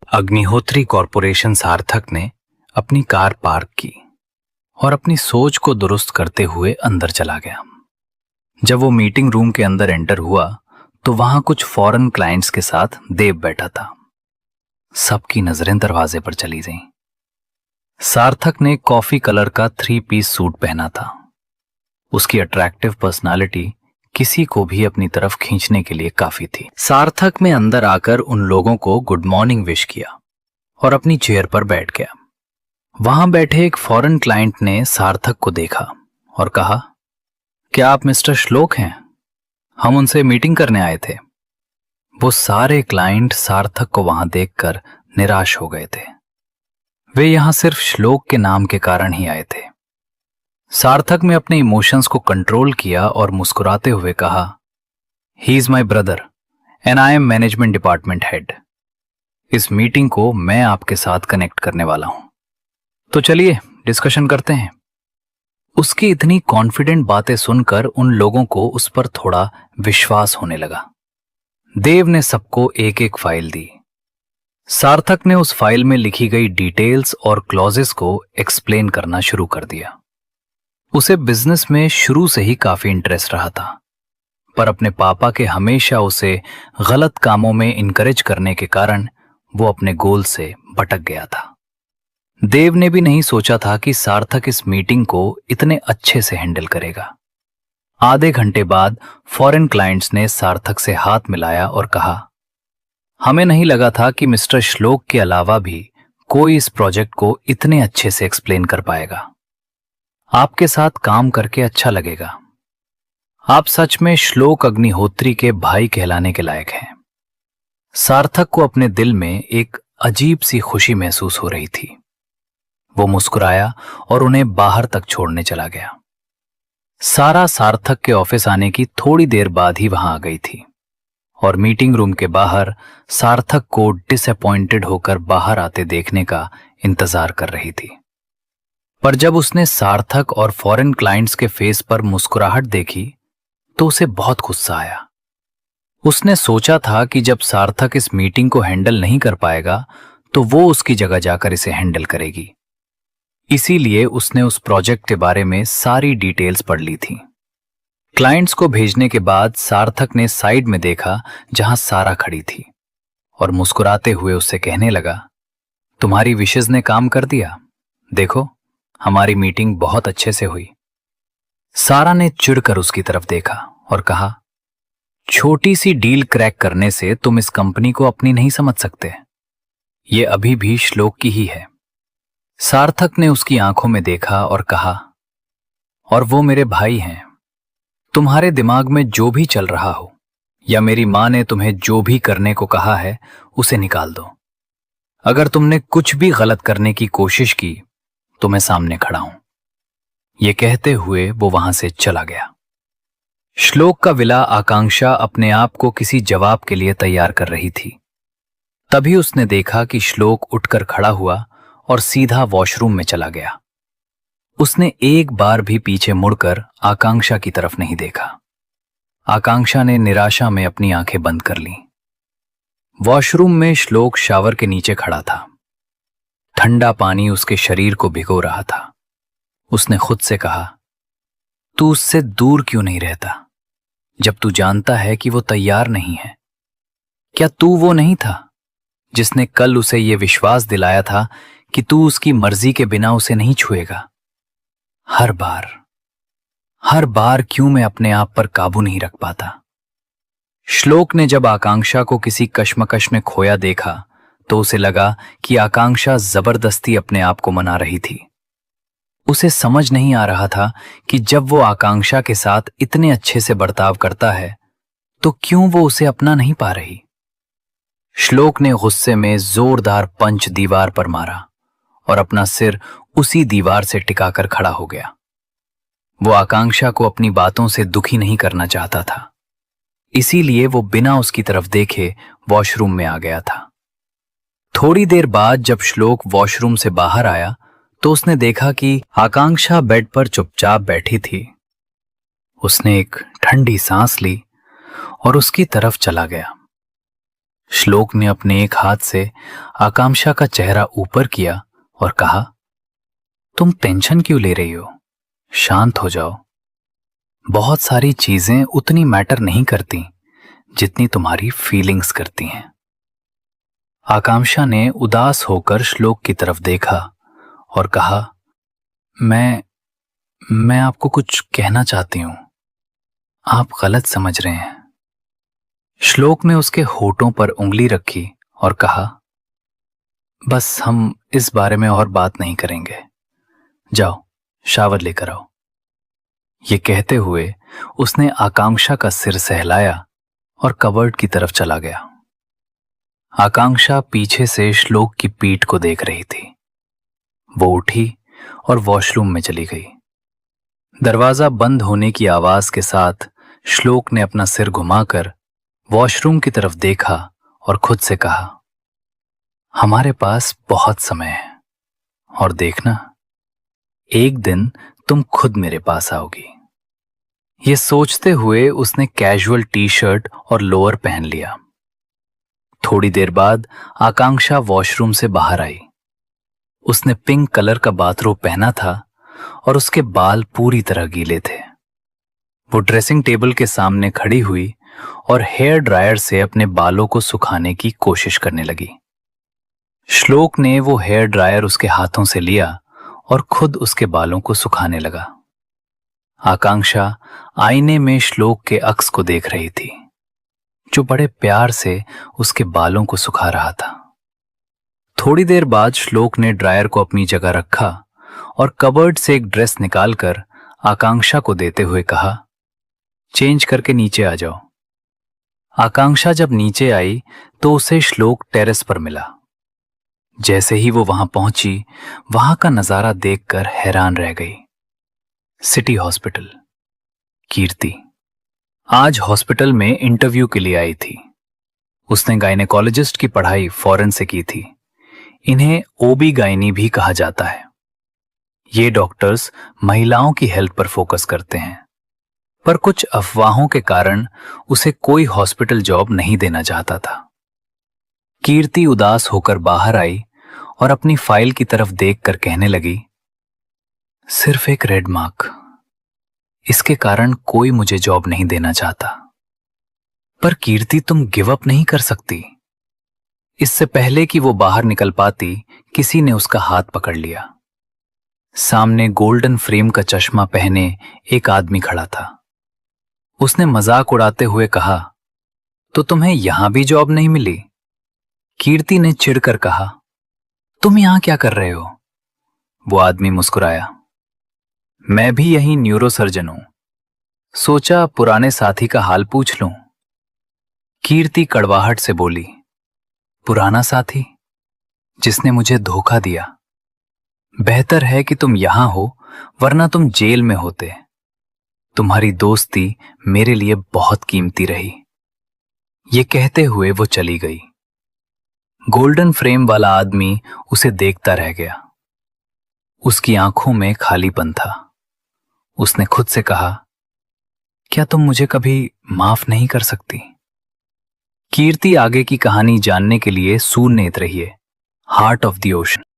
Agnihotri corporation सार्थक ने अपनी कार पार्क की और अपनी सोच को दुरुस्त करते हुए अंदर चला गया। जब वो मीटिंग रूम के अंदर एंटर हुआ तो वहां कुछ फॉरेन क्लाइंट्स के साथ देव बैठा था। सबकी नजरें दरवाजे पर चली गईं। सार्थक ने कॉफी कलर का 3 पीस सूट पहना था। उसकी अट्रैक्टिव पर्सनालिटी किसी को भी अपनी तरफ खींचने के लिए काफी थी। सार्थक में अंदर आकर उन लोगों को गुड मॉर्निंग विश किया और अपनी चेयर पर बैठ गया। वहां बैठे एक फॉरेन क्लाइंट ने सार्थक को देखा और कहा, क्या आप मिस्टर श्लोक हैं? हम उनसे मीटिंग करने आए थे। वो सारे क्लाइंट सार्थक को वहां देखकर निराश हो गए थे। वे यहां सिर्फ श्लोक के नाम के कारण ही आए थे। सार्थक ने अपने इमोशंस को कंट्रोल किया और मुस्कुराते हुए कहा, he is my brother and I am management department head. इस मीटिंग को मैं आपके साथ कनेक्ट करने वाला हूं, तो चलिए डिस्कशन करते हैं। उसकी इतनी कॉन्फिडेंट बातें सुनकर उन लोगों को उस पर थोड़ा विश्वास होने लगा। देव ने सबको एक एक फाइल दी। सार्थक ने उस फाइल में लिखी गई डिटेल्स और क्लॉजेस को एक्सप्लेन करना शुरू कर दिया। उसे बिजनेस में शुरू से ही काफी इंटरेस्ट रहा था, पर अपने पापा के हमेशा उसे गलत कामों में इनकरेज करने के कारण वो अपने गोल से भटक गया था। देव ने भी नहीं सोचा था कि सार्थक इस मीटिंग को इतने अच्छे से हैंडल करेगा। आधे घंटे बाद फॉरेन क्लाइंट्स ने सार्थक से हाथ मिलाया और कहा, हमें नहीं लगा था कि मिस्टर श्लोक के अलावा भी कोई इस प्रोजेक्ट को इतने अच्छे से एक्सप्लेन कर पाएगा। आपके साथ काम करके अच्छा लगेगा। आप सच में श्लोक अग्निहोत्री के भाई कहलाने के लायक हैं। सार्थक को अपने दिल में एक अजीब सी खुशी महसूस हो रही थी। वो मुस्कुराया और उन्हें बाहर तक छोड़ने चला गया। सारा सार्थक के ऑफिस आने की थोड़ी देर बाद ही वहां आ गई थी और मीटिंग रूम के बाहर सार्थक को डिसअपॉइंटेड होकर बाहर आते देखने का इंतजार कर रही थी। पर जब उसने सार्थक और फॉरेन क्लाइंट्स के फेस पर मुस्कुराहट देखी तो उसे बहुत गुस्सा आया। उसने सोचा था कि जब सार्थक इस मीटिंग को हैंडल नहीं कर पाएगा तो वो उसकी जगह जाकर इसे हैंडल करेगी। इसीलिए उसने उस प्रोजेक्ट के बारे में सारी डिटेल्स पढ़ ली थी। क्लाइंट्स को भेजने के बाद सार्थक ने साइड में देखा जहां सारा खड़ी थी और मुस्कुराते हुए उससे कहने लगा, तुम्हारी विशेस ने काम कर दिया। देखो, हमारी मीटिंग बहुत अच्छे से हुई। सारा ने चिढ़कर उसकी तरफ देखा और कहा, छोटी सी डील क्रैक करने से तुम इस कंपनी को अपनी नहीं समझ सकते। ये अभी भी श्लोक की ही है। सार्थक ने उसकी आंखों में देखा और कहा, और वो मेरे भाई हैं। तुम्हारे दिमाग में जो भी चल रहा हो या मेरी मां ने तुम्हें जो भी करने को कहा है उसे निकाल दो। अगर तुमने कुछ भी गलत करने की कोशिश की तो मैं सामने खड़ा हूं। ये कहते हुए वो वहां से चला गया। श्लोक का विला आकांक्षा अपने आप को किसी जवाब के लिए तैयार कर रही थी। तभी उसने देखा कि श्लोक उठकर खड़ा हुआ और सीधा वॉशरूम में चला गया। उसने एक बार भी पीछे मुड़कर आकांक्षा की तरफ नहीं देखा। आकांक्षा ने निराशा में अपनी आंखें बंद कर लीं। वॉशरूम में श्लोक शावर के नीचे खड़ा था। ठंडा पानी उसके शरीर को भिगो रहा था। उसने खुद से कहा, तू उससे दूर क्यों नहीं रहता जब तू जानता है कि वो तैयार नहीं है? क्या तू वो नहीं था जिसने कल उसे ये विश्वास दिलाया था कि तू उसकी मर्जी के बिना उसे नहीं छुएगा? हर बार क्यों मैं अपने आप पर काबू नहीं रख पाता? श्लोक ने जब आकांक्षा को किसी कश्मकश में खोया देखा तो उसे लगा कि आकांक्षा जबरदस्ती अपने आप को मना रही थी। उसे समझ नहीं आ रहा था कि जब वो आकांक्षा के साथ इतने अच्छे से बर्ताव करता है तो क्यों वो उसे अपना नहीं पा रही। श्लोक ने गुस्से में जोरदार पंच दीवार पर मारा और अपना सिर उसी दीवार से टिकाकर खड़ा हो गया। वो आकांक्षा को अपनी बातों से दुखी नहीं करना चाहता था, इसीलिए वो बिना उसकी तरफ देखे वॉशरूम में आ गया था। थोड़ी देर बाद जब श्लोक वॉशरूम से बाहर आया तो उसने देखा कि आकांक्षा बेड पर चुपचाप बैठी थी। उसने एक ठंडी सांस ली और उसकी तरफ चला गया। श्लोक ने अपने एक हाथ से आकांक्षा का चेहरा ऊपर किया और कहा, तुम टेंशन क्यों ले रही हो? शांत हो जाओ। बहुत सारी चीजें उतनी मैटर नहीं करती जितनी तुम्हारी फीलिंग्स करती हैं। आकांक्षा ने उदास होकर श्लोक की तरफ देखा और कहा, मैं आपको कुछ कहना चाहती हूं। आप गलत समझ रहे हैं। श्लोक ने उसके होठों पर उंगली रखी और कहा, बस हम इस बारे में और बात नहीं करेंगे। जाओ शावर लेकर आओ। ये कहते हुए उसने आकांक्षा का सिर सहलाया और कबर्ड की तरफ चला गया। आकांक्षा पीछे से श्लोक की पीठ को देख रही थी। वो उठी और वॉशरूम में चली गई। दरवाजा बंद होने की आवाज के साथ श्लोक ने अपना सिर घुमाकर वॉशरूम की तरफ देखा और खुद से कहा, हमारे पास बहुत समय है और देखना, एक दिन तुम खुद मेरे पास आओगी। ये सोचते हुए उसने कैजुअल टी शर्ट और लोअर पहन लिया। थोड़ी देर बाद आकांक्षा वॉशरूम से बाहर आई। उसने पिंक कलर का बाथरोब पहना था और उसके बाल पूरी तरह गीले थे। वो ड्रेसिंग टेबल के सामने खड़ी हुई और हेयर ड्रायर से अपने बालों को सुखाने की कोशिश करने लगी। श्लोक ने वो हेयर ड्रायर उसके हाथों से लिया और खुद उसके बालों को सुखाने लगा। आकांक्षा आईने में श्लोक के अक्स को देख रही थी, जो बड़े प्यार से उसके बालों को सुखा रहा था। थोड़ी देर बाद श्लोक ने ड्रायर को अपनी जगह रखा और कबर्ड से एक ड्रेस निकालकर आकांक्षा को देते हुए कहा, चेंज करके नीचे आ जाओ। आकांक्षा जब नीचे आई तो उसे श्लोक टेरेस पर मिला। जैसे ही वो वहां पहुंची, वहां का नजारा देखकर हैरान रह गई। City hospital. कीर्ति आज हॉस्पिटल में इंटरव्यू के लिए आई थी। उसने गायनेकोलॉजिस्ट की पढ़ाई फॉरेन से की थी। इन्हें ओबी गायनी भी कहा जाता है। ये डॉक्टर्स महिलाओं की हेल्थ पर फोकस करते हैं, पर कुछ अफवाहों के कारण उसे कोई हॉस्पिटल जॉब नहीं देना चाहता था। कीर्ति उदास होकर बाहर आई और अपनी फाइल की तरफ देखकर कहने लगी, सिर्फ एक रेड मार्क, इसके कारण कोई मुझे जॉब नहीं देना चाहता। पर कीर्ति, तुम गिव अप नहीं कर सकती। इससे पहले कि वो बाहर निकल पाती, किसी ने उसका हाथ पकड़ लिया। सामने गोल्डन फ्रेम का चश्मा पहने एक आदमी खड़ा था। उसने मजाक उड़ाते हुए कहा, तो तुम्हें यहां भी जॉब नहीं मिली? कीर्ति ने चिढ़कर कहा, तुम यहां क्या कर रहे हो? वो आदमी मुस्कुराया, मैं भी यही न्यूरोसर्जन हूं, सोचा पुराने साथी का हाल पूछ लूं। कीर्ति कड़वाहट से बोली, पुराना साथी जिसने मुझे धोखा दिया? बेहतर है कि तुम यहां हो, वरना तुम जेल में होते। तुम्हारी दोस्ती मेरे लिए बहुत कीमती रही। ये कहते हुए वो चली गई। गोल्डन फ्रेम वाला आदमी उसे देखता रह गया। उसकी आंखों में खालीपन था। उसने खुद से कहा, क्या तुम मुझे कभी माफ नहीं कर सकती? कीर्ति आगे की कहानी जानने के लिए सूर नेत्र रहिए। Heart of the ocean.